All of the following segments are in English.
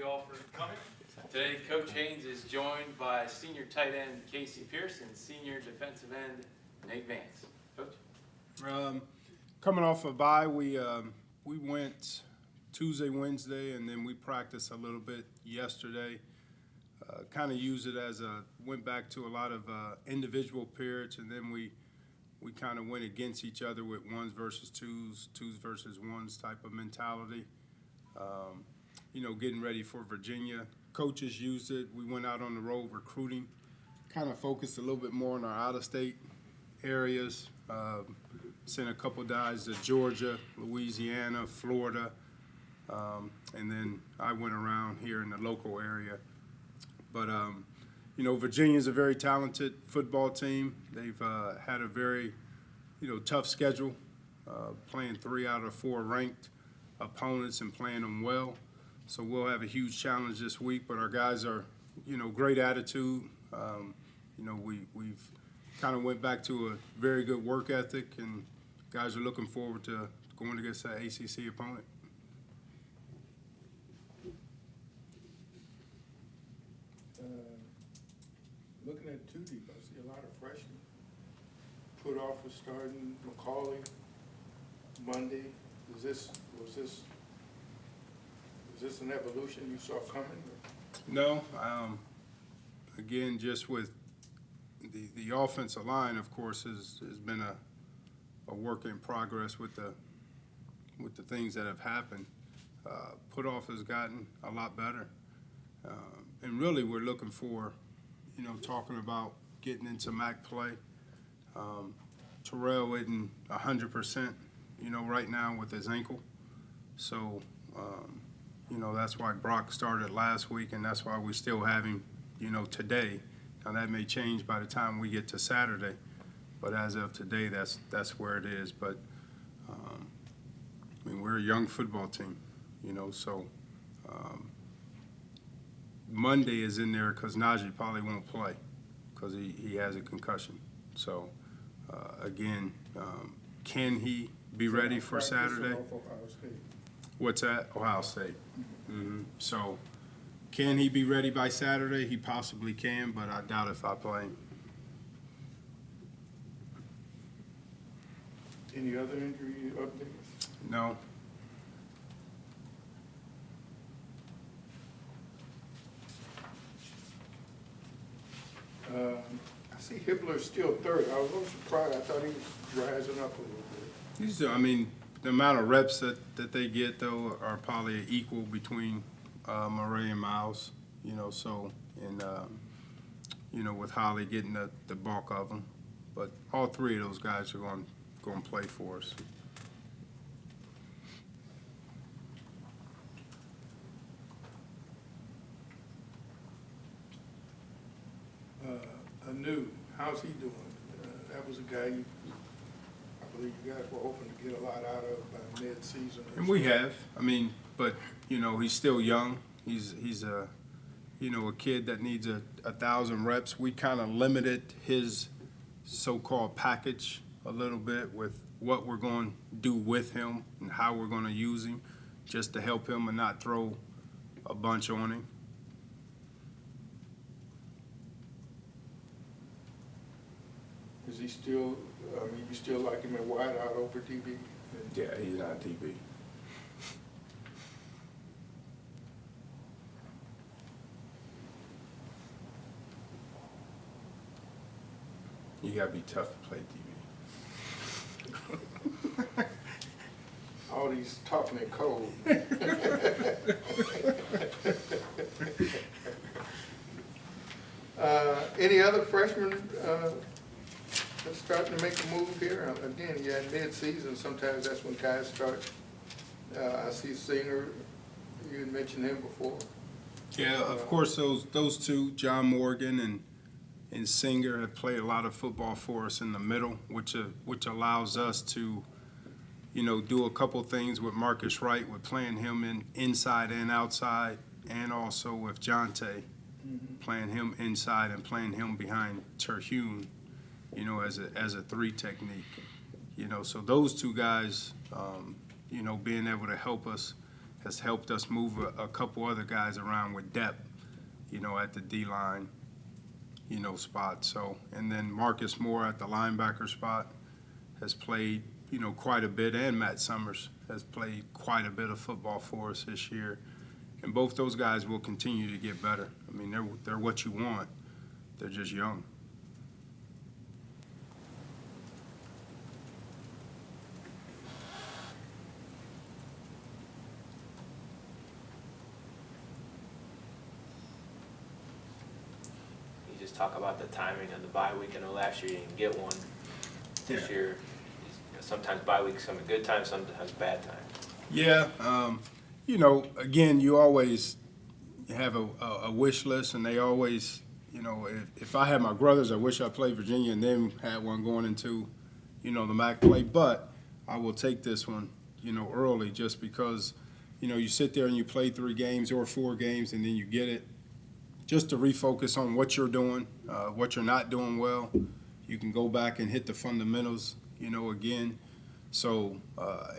you all for coming. Today, Coach Haynes is joined by senior tight end Casey Pierce and senior defensive end Nate Vance. Coach? Coming off a bye, we went Tuesday, Wednesday, and then we practiced a little bit yesterday. Kind of used it as went back to a lot of individual periods, and then we kind of went against each other with ones versus twos versus ones type of mentality. Getting ready for Virginia. Coaches used it. We went out on the road recruiting, kind of focused a little bit more on our out-of-state areas. Sent a couple guys to Georgia, Louisiana, Florida, and then I went around here in the local area. But, Virginia's a very talented football team. They've had a very, tough schedule, playing 3 out of 4 ranked opponents and playing them well. So we'll have a huge challenge this week, but our guys are, great attitude. We've kind of went back to a very good work ethic, and guys are looking forward to going against that ACC opponent. Looking at 2 deep, I see a lot of freshmen. Put off was starting, McCauley, Monday. Was this an evolution you saw coming? No. Again, just with the offensive line, of course, has been a work in progress with the things that have happened. Put off has gotten a lot better, and really we're looking for, talking about getting into MAC play. Terrell isn't 100%, right now with his ankle, so. That's why Brock started last week, and that's why we still have him, today. Now that may change by the time we get to Saturday, but as of today, that's where it is. But we're a young football team, so Monday is in there because Najee probably won't play because he has a concussion. So again, can he be ready for Saturday? What's that? Ohio State. Mm-hmm. So, can he be ready by Saturday? He possibly can, but I doubt if I play him. Any other injury updates? No. I see Hibbler's still third. I was a little surprised. I thought he was rising up a little bit. The amount of reps that they get, though, are probably equal between Murray and Miles, with Holly getting the bulk of them. But all 3 of those guys are going to play for us. Anu, how's he doing? That was a guy I believe you guys were hoping to get a lot out of by mid-season. And we have. But he's still young. He's a a kid that needs 1,000 reps. We kind of limited his so-called package a little bit with what we're going to do with him and how we're going to use him, just to help him and not throw a bunch on him. Is he still? You still like him at wide out over DB? Yeah, he's not DB. You gotta be tough to play DB. All these talking in code. Any other freshmen that's starting to make a move here? Again, yeah, in mid-season, sometimes that's when guys start. I see Singer, you had mentioned him before. Yeah, of course, those 2, John Morgan and Singer, have played a lot of football for us in the middle, which allows us to, do a couple things with Marcus Wright, with playing him inside and outside, and also with Jonte, playing him inside and playing him behind Terhune, as a 3 technique. So those 2 guys, being able to help us has helped us move a couple other guys around with depth, at the D-line, spot. So, and then Marcus Moore at the linebacker spot has played, quite a bit, and Matt Summers has played quite a bit of football for us this year. And both those guys will continue to get better. I mean, they're what you want. They're just young. You just talk about the timing of the bye week. I know last year you didn't get one. This year, sometimes bye weeks come at good times, sometimes bad times. Yeah, again, you always have a wish list, and they always, if I had my brothers, I wish I played Virginia and then had one going into, the MAC play. But I will take this one, early, just because, you sit there and you play 3 games or 4 games, and then you get it, just to refocus on what you're doing, what you're not doing well. You can go back and hit the fundamentals, again. So,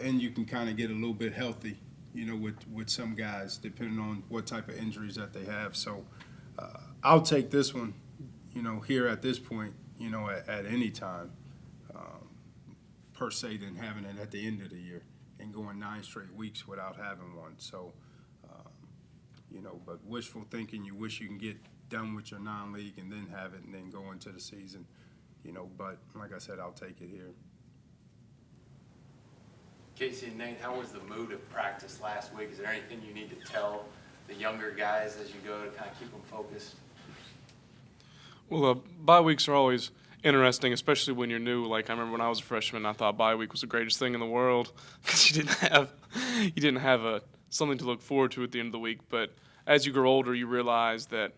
and you can kind of get a little bit healthy, with some guys, depending on what type of injuries that they have. So, I'll take this one, here at this point, at any time, per se, than having it at the end of the year and going 9 straight weeks without having one. So, but wishful thinking, you wish you can get done with your non-league and then have it and then go into the season, but like I said, I'll take it here. Casey and Nate, how was the mood of practice last week? Is there anything you need to tell the younger guys as you go to kind of keep them focused? Well, bye weeks are always interesting, especially when you're new. Like, I remember when I was a freshman, I thought bye week was the greatest thing in the world because you didn't have something to look forward to at the end of the week. But as you grow older, you realize that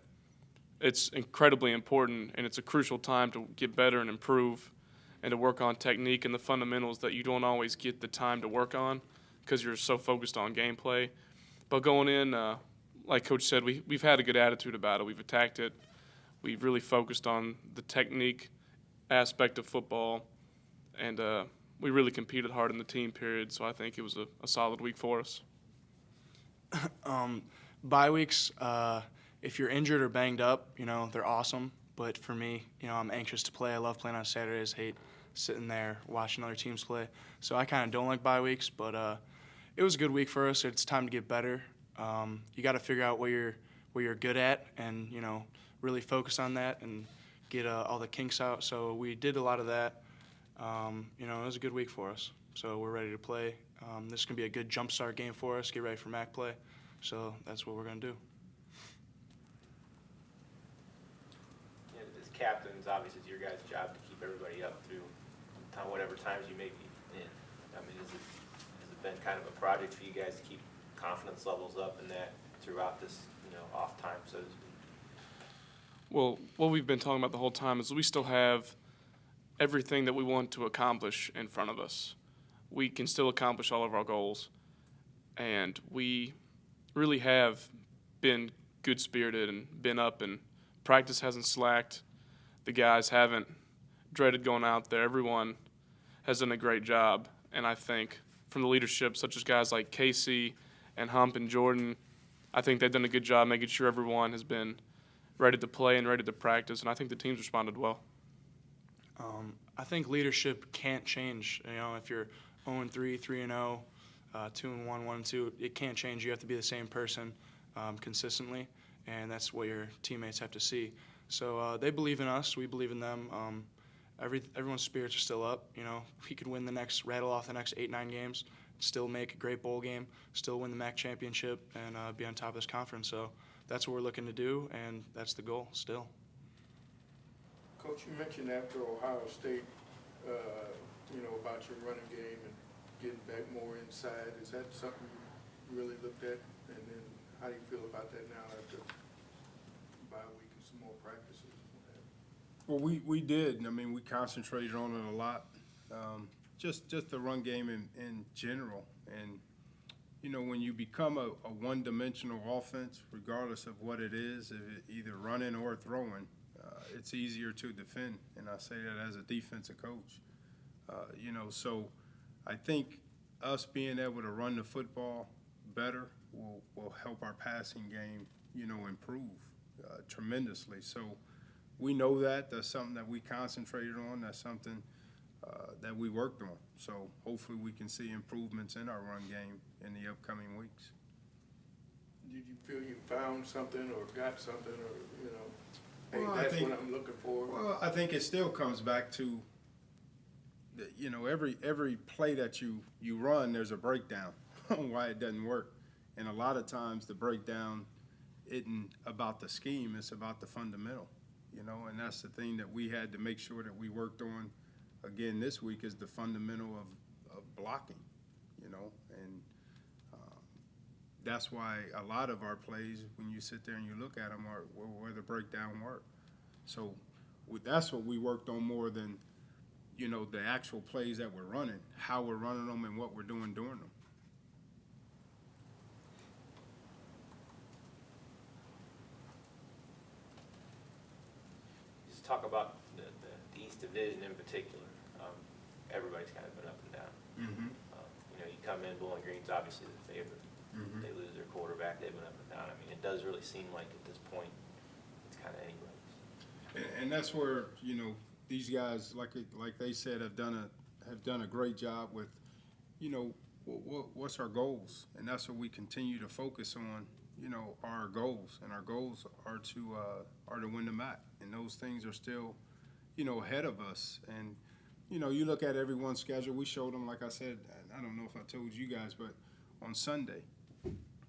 it's incredibly important and it's a crucial time to get better and improve and to work on technique and the fundamentals that you don't always get the time to work on because you're so focused on gameplay. But going in, like Coach said, we've had a good attitude about it. We've attacked it. We've really focused on the technique aspect of football, and we really competed hard in the team period, so I think it was a solid week for us. Bye weeks, if you're injured or banged up, they're awesome. But for me, I'm anxious to play. I love playing on Saturdays, hate sitting there watching other teams play. So I kind of don't like bye weeks, but it was a good week for us. It's time to get better. You got to figure out where you're good at and, really focus on that and get all the kinks out. So we did a lot of that. It was a good week for us. So we're ready to play. This is going to be a good jumpstart game for us, get ready for MAC play. So that's what we're going to do. As captains, obviously it's your guys' job to keep everybody up through whatever times you may be in. I mean, has it been kind of a project for you guys to keep confidence levels up in that throughout this, off time, so to speak? Well, what we've been talking about the whole time is we still have everything that we want to accomplish in front of us. We can still accomplish all of our goals, and we really have been good-spirited and been up, and practice hasn't slacked. The guys haven't dreaded going out there. Everyone has done a great job, and I think from the leadership, such as guys like Casey and Hump and Jordan, I think they've done a good job making sure everyone has been ready to play and ready to practice, and I think the team's responded well. I think leadership can't change. If you're 0-3, 3-0, 2-1, 1-2, it can't change. You have to be the same person consistently, and that's what your teammates have to see. So they believe in us. We believe in them. Everyone's spirits are still up. We could rattle off the next 8-9 games, still make a great bowl game, still win the MAC championship, and be on top of this conference. So that's what we're looking to do, and that's the goal still. Coach, you mentioned after Ohio State, about your running game and getting back more inside. Is that something you really looked at? And then how do you feel about that now after bye week and some more practices? Well, we did. I mean, we concentrated on it a lot. Just the run game in general. And, when you become a one-dimensional offense, regardless of what it is, if it either running or throwing, it's easier to defend. And I say that as a defensive coach. So I think us being able to run the football better will help our passing game, improve tremendously. So we know that. That's something that we concentrated on. That's something that we worked on. So hopefully we can see improvements in our run game in the upcoming weeks. Did you feel you found something or got something or, hey, Well, I that's think- what I'm looking for? Well, I think it still comes back to, every play that you run, there's a breakdown on why it doesn't work. And a lot of times the breakdown isn't about the scheme, it's about the fundamental, and that's the thing that we had to make sure that we worked on again this week is the fundamental of blocking, and that's why a lot of our plays, when you sit there and you look at them, are where the breakdown work. So that's what we worked on more than, the actual plays that we're running, how we're running them and what we're doing during them. Just talk about the East Division in particular. Everybody's kind of been up and down. Mm-hmm. You come in, Bowling Green's obviously the favorite. Mhm. They lose their quarterback, they've been up and down. I mean, it does really seem like at this point, it's kind of anybody's. And that's where, these guys, like they said, have done a great job with, what's our goals, and that's what we continue to focus on. Our goals, and our goals are to win the MAC, and those things are still, ahead of us. And you look at everyone's schedule. We showed them, like I said, I don't know if I told you guys, but on Sunday,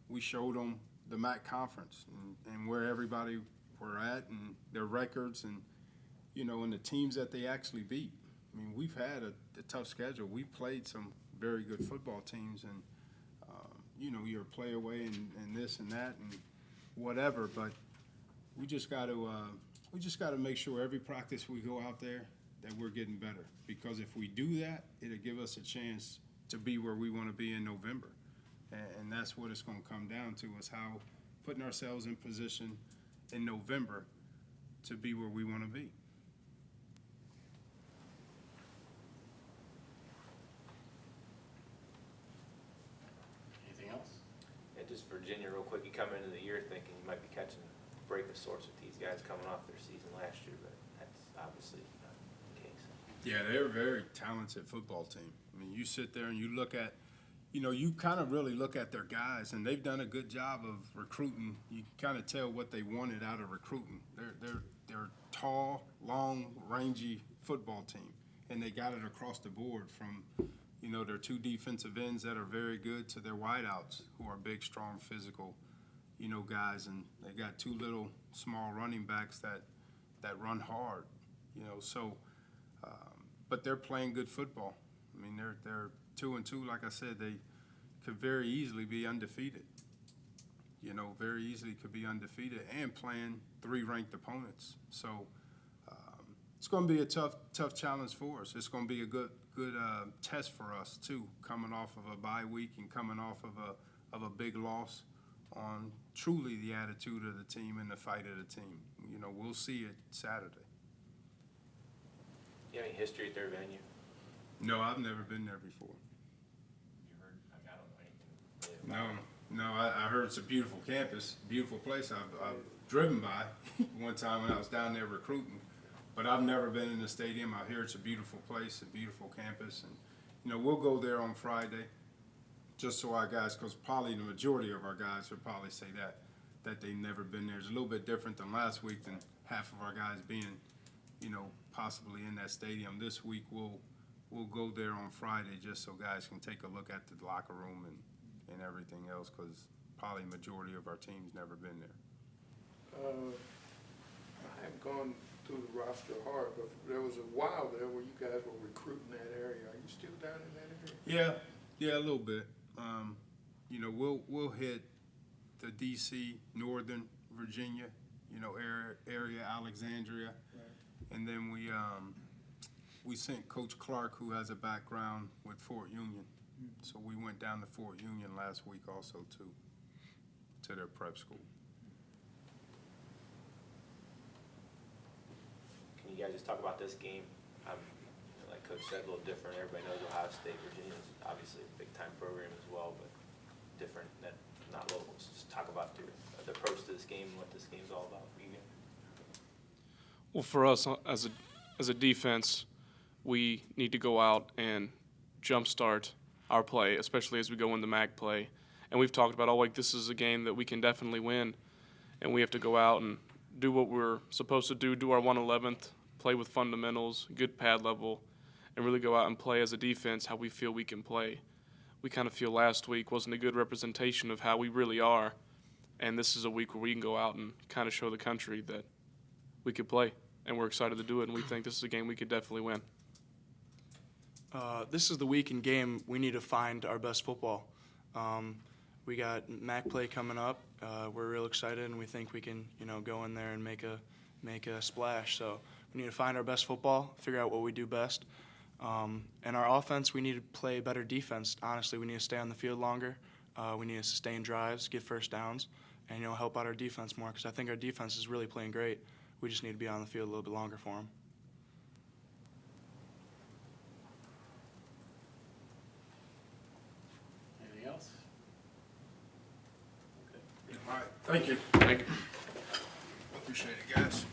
we showed them the MAC conference and where everybody were at and their records and, and the teams that they actually beat. I mean, we've had a tough schedule. We've played some very good football teams and, you're a play away and this and that and whatever, but we just got to make sure every practice we go out there that we're getting better, because if we do that, it'll give us a chance to be where we want to be in November. And that's what it's going to come down to, is how putting ourselves in position in November to be where we want to be. Anything else? And just Virginia, real quick, you come into the year thinking you might be catching a break of sorts with these guys coming off their season last year, but that's obviously not the case. Yeah, they're a very talented football team. I mean, you sit there and you look at, you kind of really look at their guys, and they've done a good job of recruiting. You kind of tell what they wanted out of recruiting. They're tall, long, rangy football team, and they got it across the board from, their two defensive ends that are very good to their wideouts who are big, strong, physical, guys, and they got two little small running backs that run hard, so. But they're playing good football. I mean, they're 2-2. Like I said, they could very easily be undefeated. Very easily could be undefeated and playing 3 ranked opponents. So it's going to be a tough challenge for us. It's going to be a good test for us too, coming off of a bye week and coming off of a big loss on truly the attitude of the team and the fight of the team. We'll see it Saturday. You have any history at their venue? No, I've never been there before. You heard? I mean, I don't know anything. No, I heard it's a beautiful campus, beautiful place. I've driven by one time when I was down there recruiting, but I've never been in the stadium. I hear it's a beautiful place, a beautiful campus, and we'll go there on Friday, just so our guys, because probably the majority of our guys would probably say that they've never been there. It's a little bit different than last week, than half of our guys being, possibly in that stadium. This week we'll go there on Friday just so guys can take a look at the locker room and everything else, because probably majority of our team's never been there. I haven't gone through the roster hard, but there was a while there where you guys were recruiting that area. Are you still down in that area? Yeah, a little bit. We'll hit the D.C., Northern Virginia, area, Alexandria, and then we sent Coach Clark, who has a background with Fort Union, so we went down to Fort Union last week also too, to their prep school. Can you guys just talk about this game? Like Coach said, a little different. Everybody knows Ohio State. Virginia's obviously a big-time program as well, but different than not locals? Just talk about the approach to this game and what this game's all about for you guys. Well, for us as a defense, we need to go out and jumpstart our play, especially as we go into MAC play. And we've talked about all week, this is a game that we can definitely win, and we have to go out and do what we're supposed to do our 1/11th, play with fundamentals, good pad level, and really go out and play as a defense how we feel we can play. We kind of feel last week wasn't a good representation of how we really are, and this is a week where we can go out and kind of show the country that we could play, and we're excited to do it, and we think this is a game we could definitely win. This is the week and game we need to find our best football. We got MAC play coming up. We're real excited, and we think we can, go in there and make a splash. So we need to find our best football, figure out what we do best. And our offense, we need to play better defense. Honestly, we need to stay on the field longer. We need to sustain drives, get first downs, and help out our defense more, because I think our defense is really playing great. We just need to be on the field a little bit longer for them. Anything else? Okay. All right, thank you. Thank you. Appreciate it, guys.